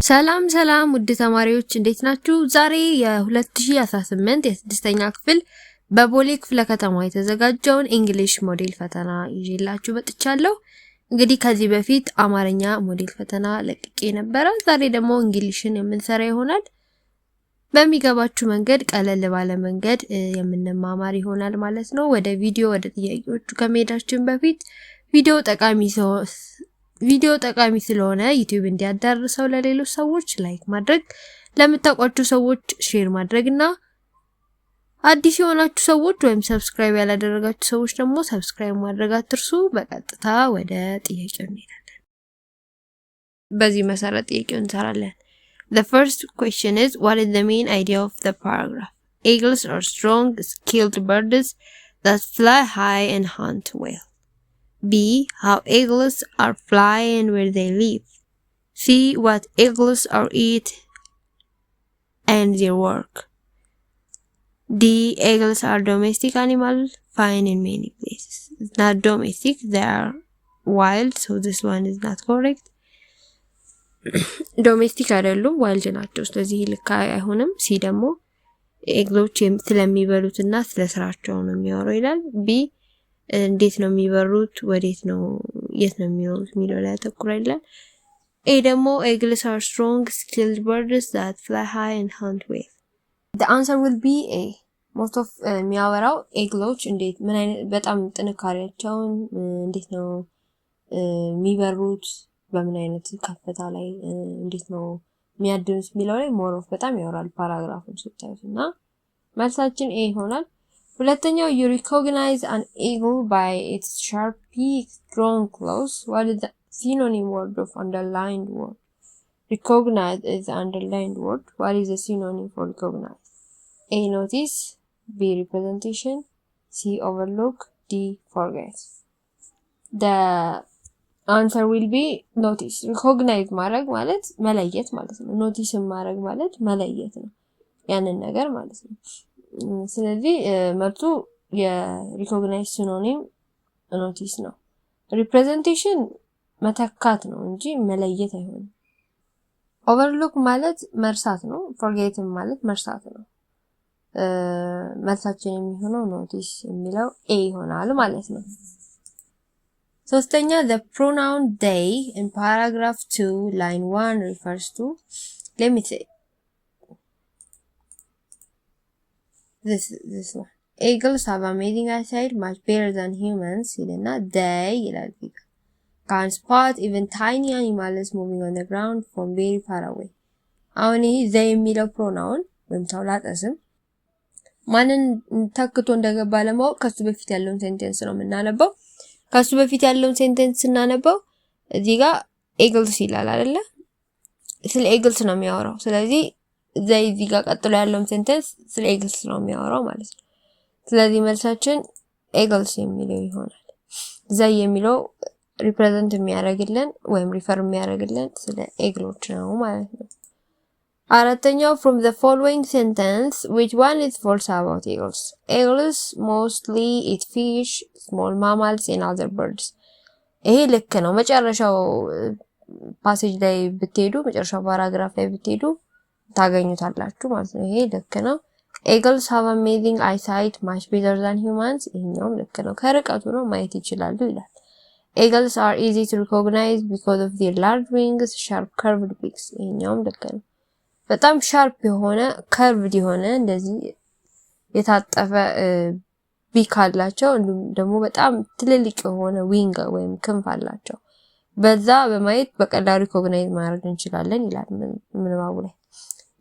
ሰላም ውድ ተማሪዎች እንዴት ናችሁ? ዛሬ የ2018 የስድስተኛ ክፍል በቦሌ ክፍለ ከተማ የተዘጋጀውን እንግሊሽ ሞዴል ፈተና ይዤላችሁ መጥቻለሁ። እንግዲህ ከዚህ በፊት አማርኛ ሞዴል ፈተና ለቅቄ ነበረ። ዛሬ ደግሞ እንግሊሽን የምንሰራ ይሆናል። በሚገባችሁ መንገድ ቀለል ባለ መንገድ የምንማማር ይሆናል ማለት ነው። ወደ ጥያቄዎቹ ከመሄዳችን በፊት ቪዲዮ ጠቃሚ ስለሆነ ዩቲዩብ እንዲያዳርሰው ለሌሎች ሰዎች ላይክ ማድረግ፣ ለምታውቋቸው ሰዎች ሼር ማድረግና አዲስ የሆናችሁ ሰዎች ወይም ሰብስክራይብ ያላደረጋችሁ ሰዎች ደግሞ ሰብስክራይብ ማድረግ አትርሱ። በቀጥታ ወደ ጥያቄው እንሄዳለን። በዚህ መሰረት ጥያቄውን እንሰራለን። The first question is, what is the main idea of the paragraph? Eagles are strong, skilled birds that fly high and hunt well. B. How eagles are fly and where they live. C. What eagles are eat and their work. D. Eagles are domestic animals found in many places. It's not domestic, they are wild, so this one is not correct. ዶሜስቲክ አይደሉም ዋይልድ ናቸው። ስለዚህ ልክ አይሆንም። ሲ ደግሞ ኤግሎች ስለሚበሉትና ስለስራቸው ነው የሚያወራው ይላል። ቢ እንዴት ነው የሚበሩት፣ ወዴት ነው የት ነው የሚኖሩት የሚለው ላይ ያተኩራል ይላል። ኤ ደግሞ ኤግልስ are strong skilled birds that fly high and hunt well. The answer will be A. most of የሚያወራው ኤግሎች እንዴት ምን አይነት በጣም ጥንካሬያቸውን እንዴት ነው የሚበሩት በምን አይነት ከፍታ ላይ እንዴት ነው የሚያድኑት የሚለው ላይ ሞር ኦፍ በጣም ያወራል ፓራግራፉን ስታዩትና መልሳችን ኤ ይሆናል። ሁለተኛው you recognize an eagle by its sharp beak, strong claws. What is the synonym word of underlined word? Recognize is the underlined word. What is the synonym for recognize? A. Notice. B. Representation. C. Overlook. D. Forget. The answer will be notice. Recognize ማድረግ ማለት መለየት ማለት ነው። notice ማድረግ ማለት መለየት ነው ያንን ነገር ማለት ነው። ስለዚህ መልሱ የሪኮግናይዝ ሲኖኒም ኖቲስ ነው። ሪፕሬዘንቴሽን መተካት ነው እንጂ መለየት አይሆንም። ኦቨርሉክ ማለት መርሳት ነው። ፎርጌት ማለት መርሳት ነው። መልሳችን የሚሆነው ኖቲስ የሚለው ኤ ይሆናል ማለት ነው። ሶስተኛ the pronoun they in paragraph 2 line 1 refers to, let me say this one. Eagles have amazing eyesight, much better than humans. ይልና they ይላል can spot even tiny animals moving on the ground from very far away. አሁን ይሄ they የሚለው ፕሮናውን ወይም ተውላጠ ስም ማንን ተክቶ እንደገባ ለማወቅ ከሱ በፊት ያለውን ሴንቴንስ ነው የምናነበው። ከሱ በፊት ያለውን ሴንቴንስ ስናነበው እዚህ ጋር ኤግልስ ይላል አይደለ? ስለ ኤግልስ ነው የሚያወራው። ስለዚህ እዚህ ጋር ቀጥሎ ያለውን ሴንቴንስ ስለ ኤግልስ ነው የሚያወራው ማለት ነው። ስለዚህ መልሳችን ኤግልስ የሚለው ይሆናል። ዘይ የሚለው ሪፕሬዘንት የሚያደርግልን ወይም ሪፈር የሚያደርግልን ስለ ኤግሎች ነው ማለት ነው። አራተኛው from the following sentence which one is false about eagles? Eagles mostly eat fish, small mammals and other birds. ይሄ ልክ ነው። መጨረሻው ፓሴጅ ላይ ብትሄዱ መጨረሻው ፓራግራፍ ላይ ብትሄዱ ታገኙታላችሁ ማለት ነው። ይሄ ልክ ነው። Eagles have amazing eyesight, much better than humans. ይሄኛውም ልክ ነው። ከርቀቱ ነው ማየት ይችላሉ ይላል። Eagles are easy to recognize because of their large wings, sharp curved beaks. ይሄኛውም ልክ ነው። በጣም ሻርፕ የሆነ ከርቭድ የሆነ እንደዚህ የታጠፈ ቢክ አላቸው። እንዲሁም ደግሞ በጣም ትልልቅ የሆነ ዊንግ ወይም ክንፍ አላቸው። በዛ በማየት በቀላሉ ሪኮግናይዝ ማድረግ እንችላለን ይላል ምንባቡ ላይ።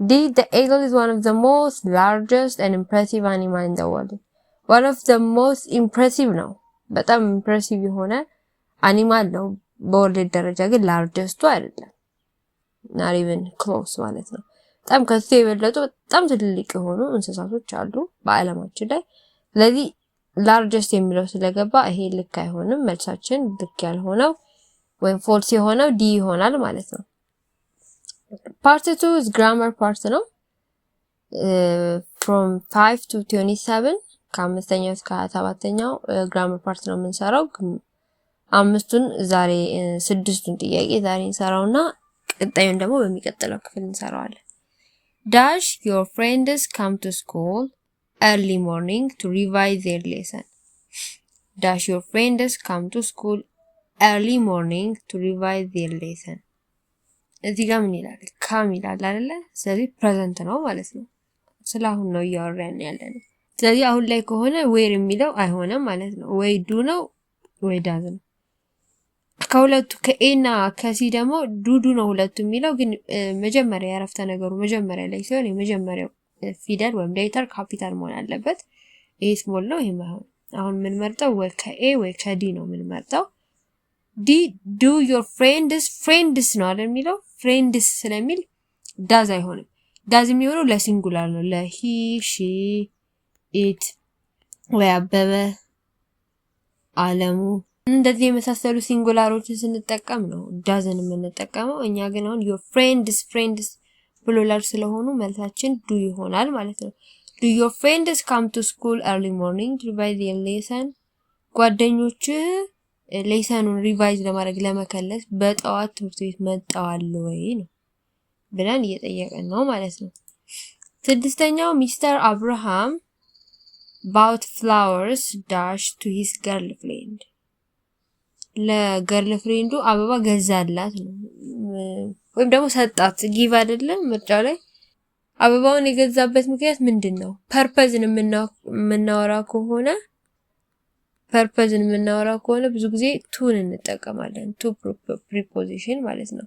D. The eagle is one of the most largest and impressive animal in the world. One of the most impressive ነው። በጣም ኢምፕሬሲቭ የሆነ አኒማል ነው በወርልድ ደረጃ ግን ላርጀስቱ አይደለም። not even close ማለት ነው። በጣም ከሱ የበለጡ በጣም ትልልቅ የሆኑ እንስሳቶች አሉ በአለማችን ላይ። ስለዚህ ላርጀስት የሚለው ስለገባ ይሄ ልክ አይሆንም። መልሳችን ልክ ያልሆነው ወይም ፎልስ የሆነው ዲ ይሆናል ማለት ነው። ፓርት 2 is grammar part ነው። from 5 to 27 ከ5ኛው እስከ 27ኛው grammar part ነው የምንሰራው። አምስቱን ዛሬ ስድስቱን ጥያቄ ዛሬ እንሰራውና ቀጣዩን ደግሞ በሚቀጥለው ክፍል እንሰራዋለን። dash your friends come to school early morning to revise their lesson. dash your friends come to school early morning to revise their lesson. እዚህ ጋር ምን ይላል? ካም ይላል አይደለ? ስለዚህ ፕሬዘንት ነው ማለት ነው። ስለአሁን ነው እያወራን ያለነው። ስለዚህ አሁን ላይ ከሆነ ዌር የሚለው አይሆንም ማለት ነው። ወይ ዱ ነው ወይ ዳዝ ነው። ከሁለቱ ከኤ እና ከሲ ደግሞ ዱዱ ነው ሁለቱ የሚለው ግን መጀመሪያ ያረፍተ ነገሩ መጀመሪያ ላይ ሲሆን የመጀመሪያው ፊደል ወይም ሌተር ካፒታል መሆን አለበት። ይሄ ስሞል ነው ይሄ ማይሆን። አሁን ምን መርጠው ወይ ከኤ ወይ ከዲ ነው ምን መርጠው። ዲ ዱ ዮር ፍሬንድስ ነው አይደል የሚለው ፍሬንድስ ስለሚል ዳዝ አይሆንም። ዳዝ የሚሆነው ለሲንጉላር ነው ለሂ ሺ ኢት ወይ አበበ አለሙ እንደዚህ የመሳሰሉ ሲንጉላሮችን ስንጠቀም ነው ዳዝን የምንጠቀመው። እኛ ግን አሁን your friends ፕሉራል ስለሆኑ መልሳችን ዱ ይሆናል ማለት ነው። do your friends come to school early morning to revise their lesson? ጓደኞች ሌሰኑን ሪቫይዝ ለማድረግ ለመከለስ በጠዋት ትምህርት ቤት መጣዋል ወይ ነው ብለን እየጠየቀን ነው ማለት ነው። ስድስተኛው ሚስተር አብርሃም bought flowers dash to his girlfriend. ለገርል ፍሬንዱ አበባ ገዛላት ነው ወይም ደግሞ ሰጣት። ጊቭ አይደለም ምርጫው ላይ አበባውን የገዛበት ምክንያት ምንድነው? ፐርፐዝን የምናወራ ከሆነ ብዙ ጊዜ ቱን እንጠቀማለን። ቱ ፕሪፖዚሽን ማለት ነው።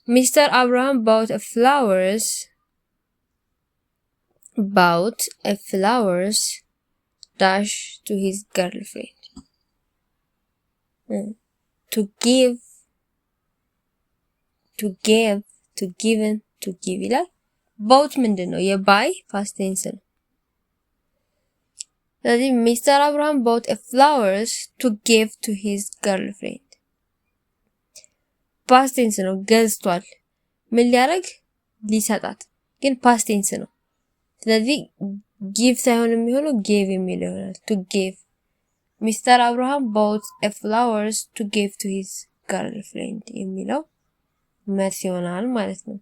ሚስተር አብርሃም bought a flowers dash to his girlfriend. To give ይላል። bought ምንድነው? የባይ ፓስት ቴንስ ነው። ስለዚህ ሚስተር አብርሃም bought a flowers to give to his girlfriend. ፓስት ቴንስ ነው ገዝቷል። ምን ሊያደርግ? ሊሰጣት። ግን ፓስት ቴንስ ነው። ስለዚህ give ሳይሆን የሚሆነው gave የሚለው ይሆናል። to give ሚስተር አብርሃም bought a flowers to give to his girlfriend የሚለው መልስ ይሆናል ማለት ነው።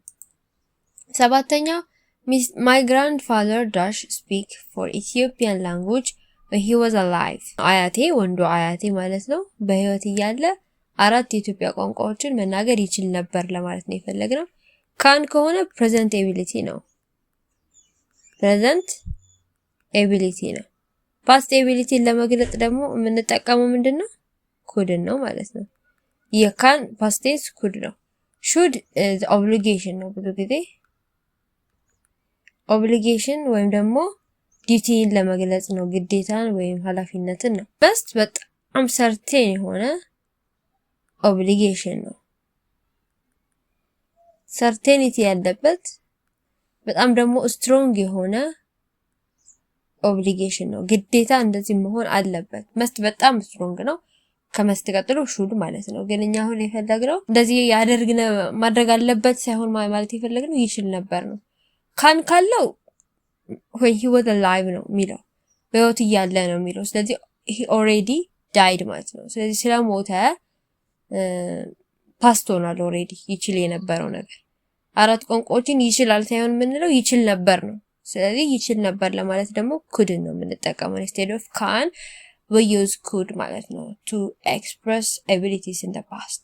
ሰባተኛው my grandfather dash speak for Ethiopian language when he was alive. አያቴ ወንዱ አያቴ ማለት ነው በህይወት እያለ 4 የኢትዮጵያ ቋንቋዎችን መናገር ይችል ነበር ለማለት ነው የፈለግነው። ካን ከሆነ present ability ነው። present ability ነው። ፓስት ኤቢሊቲ ለመግለጽ ደግሞ የምንጠቀመው ምንድነው? ኩድ ነው ማለት ነው። የካን ፓስት ቴንስ ኩድ ነው። should ኦብሊጌሽን ነው። ብዙ ጊዜ ኦብሊጌሽን ወይም ደግሞ ዲዩቲን ለመግለጽ ነው። ግዴታን ወይም ኃላፊነትን ነው። በስት በጣም ሰርቴን የሆነ ኦብሊጌሽን ነው። ሰርቴኒቲ ያለበት በጣም ደግሞ ስትሮንግ የሆነ ኦብሊጌሽን ነው። ግዴታ እንደዚህ መሆን አለበት። መስት በጣም ስትሮንግ ነው። ከመስት ቀጥሎ ሹድ ማለት ነው። ግን እኛ አሁን የፈለግነው እንደዚህ ማድረግ አለበት ሳይሆን ማለት የፈለግነው ይችል ነበር ነው። ካን ካለው when he was alive ነው የሚለው በህይወት እያለ ነው የሚለው። ስለዚህ he already died ማለት ነው። ስለዚህ ስለሞተ ፓስት ሆኗል already ይችል የነበረው ነገር። 4 ቋንቋዎችን ይችላል ሳይሆን የምንለው ይችል ነበር ነው። ስለዚህ ይችል ነበር ለማለት ደግሞ could ነው የምንጠቀመው instead of can we use could ማለት ነው to express abilities in the past.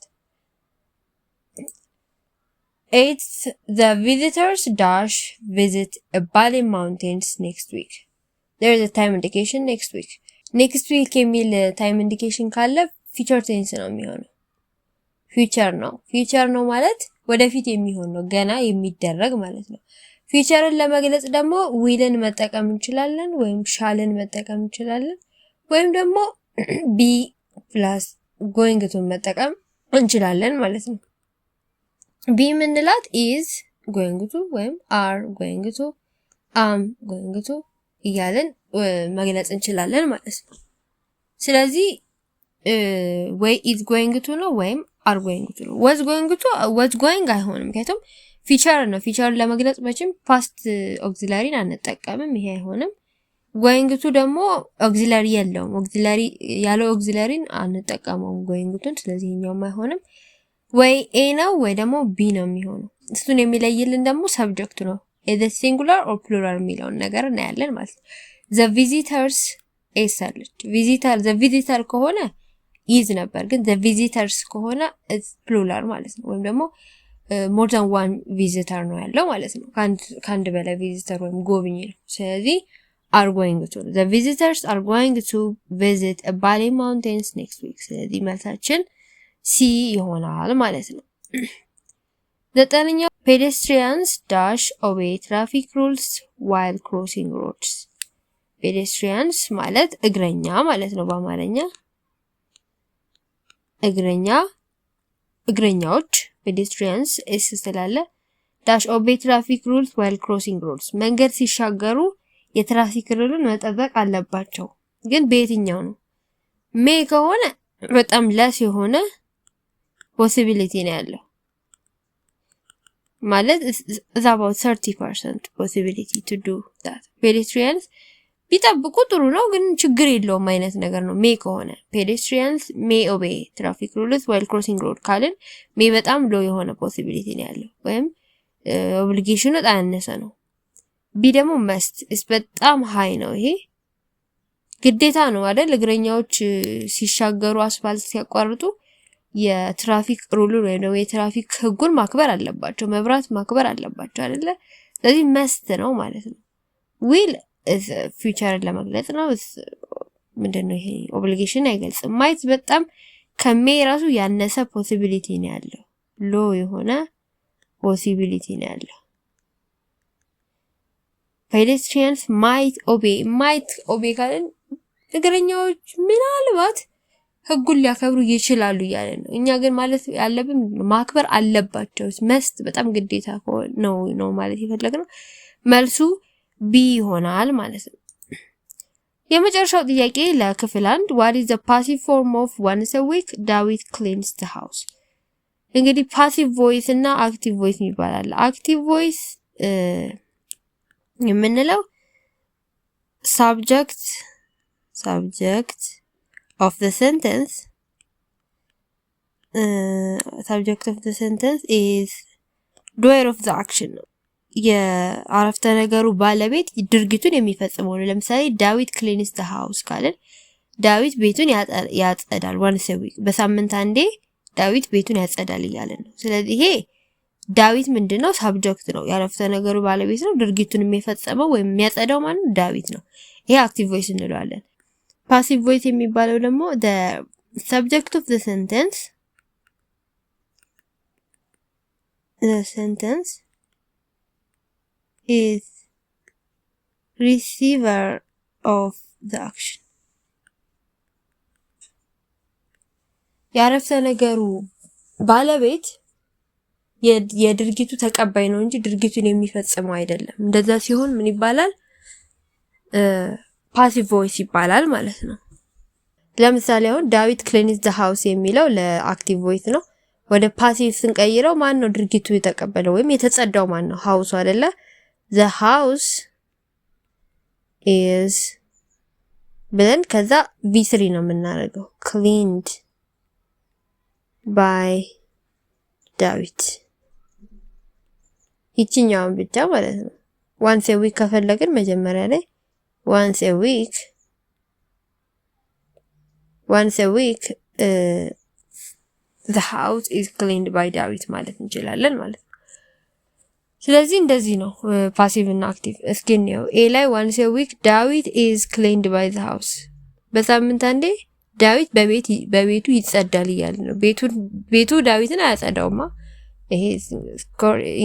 8th, the visitors dash visit a Bali mountains next week. There is a time indication next week. next week የሚል time indication ካለ future tense ነው የሚሆነው። future ነው ማለት ወደፊት የሚሆን ነው፣ ገና የሚደረግ ማለት ነው። ፊቸርን ለመግለጽ ደግሞ ዊልን መጠቀም እንችላለን ወይም ሻልን መጠቀም እንችላለን ወይም ደግሞ ቢ ፕላስ going to መጠቀም እንችላለን ማለት ነው። ቢ ምንላት is going to ወይም are going to am going to እያለን መግለጽ እንችላለን ማለት ነው። ስለዚህ ወይ is going to ነው ወይም are going to ነው። was going አይሆንም ምክንያቱም ፊቸር ነው። ፊቸር ለመግለጽ መቼም ፓስት ኦክሲላሪን አንጠቀምም፣ ይሄ አይሆንም። going to ደግሞ ኦክሲላሪ የለውም። ኦክሲላሪ ያለው ኦክሲላሪን አንጠቀመውም going to። ስለዚህ እኛውም አይሆንም። ወይ ኤ ነው ወይ ደግሞ ቢ ነው የሚሆነው። እሱን የሚለይልን ደግሞ ሰብጀክቱ ነው። ኢዝ ሲንጉላር ኦር ፕሉራል የሚለውን ነገር እናያለን ማለት ነው። ዘ ቪዚተርስ ኤስ አለች። ዘ ቪዚተር ከሆነ ኢዝ ነበር፣ ግን ዘ ቪዚተርስ ከሆነ ኢዝ ፕሉራል ማለት ነው። ወይም ደግሞ ሞር ዛን ዋን ቪዚተር ነው ያለው ማለት ነው። ከአንድ በላይ ቪዚተር ወይም ጎብኚ ነው። ስለዚህ are going to the visitors are going to visit a Bali mountains next week። ስለዚህ መልሳችን ሲ ይሆናል ማለት ነው። ዘጠነኛው pedestrians dash obey traffic rules while crossing roads። pedestrians ማለት እግረኛ ማለት ነው በአማርኛ። እግረኛዎች pedestrians ኤስ ስላለ dash obey traffic rules while crossing roads መንገድ ሲሻገሩ የትራፊክ ሩልን መጠበቅ አለባቸው። ግን በየትኛው ነው? ሜ ከሆነ በጣም ለስ የሆነ ፖሲቢሊቲ ነው ያለው ማለት is about 30% possibility to do that። pedestrians ቢጠብቁ ጥሩ ነው ግን ችግር የለውም አይነት ነገር ነው። ሜ ከሆነ pedestrians may obey traffic rules while crossing road ካልን ሜ በጣም ሎ የሆነ ፖሲቢሊቲ ነው ያለው ወይም ኦብሊጌሽኑ በጣም ያነሰ ነው። ቢ ደግሞ መስት በጣም ሃይ ነው። ይሄ ግዴታ ነው አይደል? እግረኛዎች ሲሻገሩ አስፋልት ሲያቋርጡ የትራፊክ ሩል ወይም ደግሞ የትራፊክ ህጉን ማክበር አለባቸው፣ መብራት ማክበር አለባቸው አይደለ? ስለዚህ መስት ነው ማለት ነው። ዊል ፊውቸርን ለመግለጽ ነው። ምንድነው ይሄ? ኦብሊጌሽን አይገልጽም። ማይት በጣም ከሜ ራሱ ያነሰ ፖሲቢሊቲ ነው ያለው፣ ሎ የሆነ ፖሲቢሊቲ ነው ያለው። pedestrians might obey ካለን እግረኛዎች ምናልባት ህጉን ሊያከብሩ ይችላሉ እያለ ነው። እኛ ግን ማለት ያለብን ማክበር አለባቸው። መስት በጣም ግዴታ ነው ማለት የፈለግነው። መልሱ ቢ ይሆናል ማለት ነው። የመጨረሻው ጥያቄ ለክፍል 1 what is the passive form of once a week ዳዊት cleans the house። እንግዲህ ፓሲቭ ቮይስ እና አክቲቭ ቮይስ ይባላል። አክቲቭ ቮይስ የምንለው subject of the sentence is doer of the action ነው። የአረፍተ ነገሩ ባለቤት ድርጊቱን የሚፈጽመው ነው። ለምሳሌ ዳዊት cleans the house ካለን ዳዊት ቤቱን ያጸዳል once a week፣ በሳምንት አንዴ ዳዊት ቤቱን ያጸዳል እያለ ነው። ስለዚህ ይሄ ዳዊት ምንድነው? ሳብጀክት ነው። ያረፍተ ነገሩ ባለቤት ነው። ድርጊቱን የሚፈጸመው ወይም የሚያጸዳው ማለት ዳዊት ነው። ይሄ አክቲቭ ቮይስ እንለዋለን። ፓሲቭ ቮይስ የሚባለው ደግሞ the subject of the sentence is receiver of the action። ያረፍተ ነገሩ ባለቤት የድርጊቱ ተቀባይ ነው እንጂ ድርጊቱን የሚፈጽመው አይደለም። እንደዛ ሲሆን ምን ይባላል? ፓሲቭ ቮይስ ይባላል ማለት ነው። ለምሳሌ አሁን ዳዊት cleans the house የሚለው ለአክቲቭ ቮይስ ነው። ወደ ፓሲቭ ስንቀይረው ማን ነው ድርጊቱ የተቀበለው ወይም የተጸዳው ማን ነው? ሃውሱ አይደለ? the house is ብለን ከዛ v3 ነው የምናደርገው cleaned by ዳዊት ይችኛውን ብቻ ማለት ነው። once a week ከፈለግን መጀመሪያ ላይ once a week the house is cleaned by ዳዊት ማለት እንችላለን ማለት ነው። ስለዚህ እንደዚህ ነው ፓሲቭ እና አክቲቭ። እስኪ ነው ኤ ላይ once a week ዳዊት is cleaned by the house፣ በሳምንት አንዴ ዳዊት በቤቱ ይጸዳል እያለ ነው። ቤቱ ዳዊትን አያጸዳውማ። ይሄ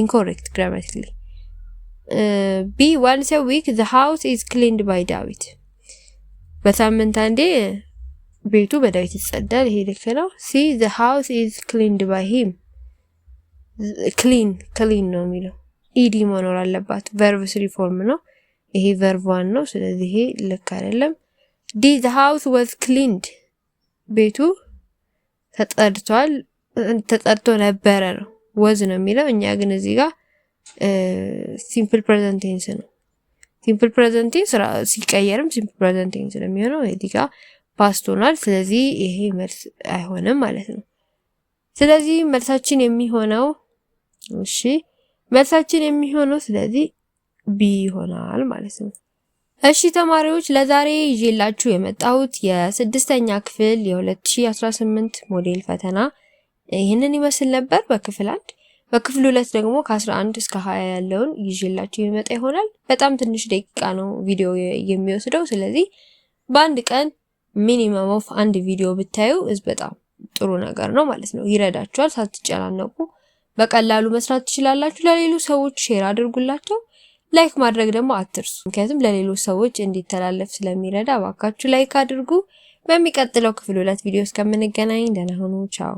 incorrect grammatically። B once a week the house is cleaned by ዳዊት፣ በሳምንት አንዴ ቤቱ በዳዊት ይጸዳል። ይሄ ልክ ነው። C the house is cleaned by him፣ clean ነው የሚለው ኢዲ መኖር አለባት። verb 3 ፎርም ነው። ይሄ verb 1 ነው። ስለዚህ ይሄ ልክ አይደለም። D the house was cleaned፣ ቤቱ ተጸድቶ ነበረ ነው። was ነው የሚለው። እኛ ግን እዚህ ጋር ሲምፕል ፕሬዘንት ቴንስ ነው። ሲምፕል ፕሬዘንት ቴንስ ሲቀየርም ሲምፕል ፕሬዘንት ቴንስ ነው የሚሆነው። እዚህ ጋር ፓስት ሆኗል። ስለዚህ ይሄ መልስ አይሆንም ማለት ነው። ስለዚህ መልሳችን የሚሆነው ስለዚህ ቢ ይሆናል ማለት ነው። እሺ ተማሪዎች ለዛሬ ይዤላችሁ የመጣሁት የ6ኛ ክፍል የ2018 ሞዴል ፈተና ይህንን ይመስል ነበር በክፍል 1። በክፍል 2 ደግሞ ከ11 እስከ 20 ያለውን ይዤላችሁ የመጣ ይሆናል። በጣም ትንሽ ደቂቃ ነው ቪዲዮ የሚወስደው። ስለዚህ በአንድ ቀን ሚኒመም ኦፍ አንድ ቪዲዮ ብታዩ በጣም ጥሩ ነገር ነው ማለት ነው። ይረዳችኋል። ሳትጨናነቁ በቀላሉ መስራት ትችላላችሁ። ለሌሎች ሰዎች ሼር አድርጉላቸው። ላይክ ማድረግ ደግሞ አትርሱ፣ ምክንያቱም ለሌሎች ሰዎች እንዲተላለፍ ስለሚረዳ እባካችሁ ላይክ አድርጉ። በሚቀጥለው ክፍል 2 ቪዲዮ እስከምንገናኝ ደህና ሁኑ። ቻው።